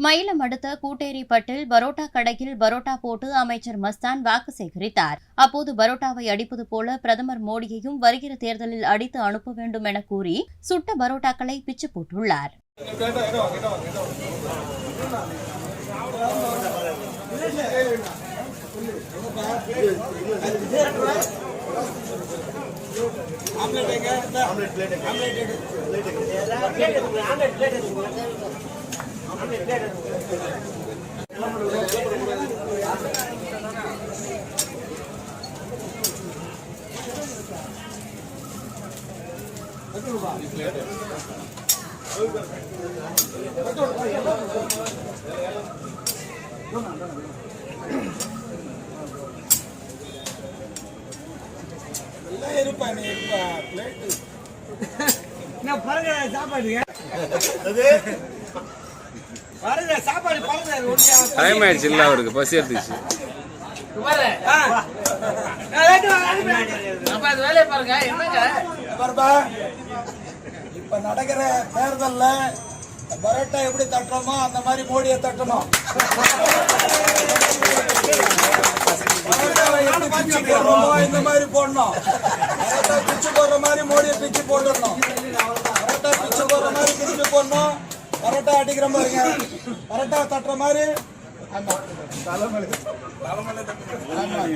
மயிலம் அடுத்த கூட்டேரிப்பட்டில் பரோட்டா கடையில் பரோட்டா போட்டு அமைச்சர் மஸ்தான் வாக்கு சேகரித்தார். அப்போது பரோட்டாவை அடிப்பது போல பிரதமர் மோடியையும் வருகிற தேர்தலில் அடித்து அனுப்ப வேண்டும் என கூறி சுட்ட பரோட்டாக்களை பிச்சு போட்டுள்ளார். டைம் ஆயிடுச்சு இல்ல, அவருக்கு பசி எடுத்துச்சு. இப்ப நடக்கிற தேர்தல்ல பரோட்டா எப்படி தட்டுறோமோ அந்த மாதிரி மோடியை தட்டணும். இந்த மாதிரி போடணும். பரோட்டா பிச்சு போடுற மாதிரி மோடியை பிச்சு போட்டுடணும். பரோட்டா பிச்சு போடுற மாதிரி திருப்பி போடணும். பரோட்டா அடிக்கிற மாதிரிங்க, பரோட்டா தட்டுற மாதிரி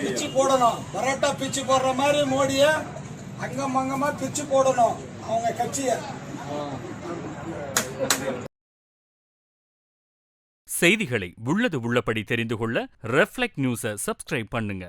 பிச்சு போடணும். பரோட்டா பிச்சு போடுற மாதிரி மோடிய அங்கம் அங்கமா பிச்சு போடணும் அவங்க கட்சிய. செய்திகளை உள்ளது உள்ளபடி தெரிந்து கொள்ள ரெஃப்ளெக்ட் நியூஸை சப்ஸ்கிரைப் பண்ணுங்க.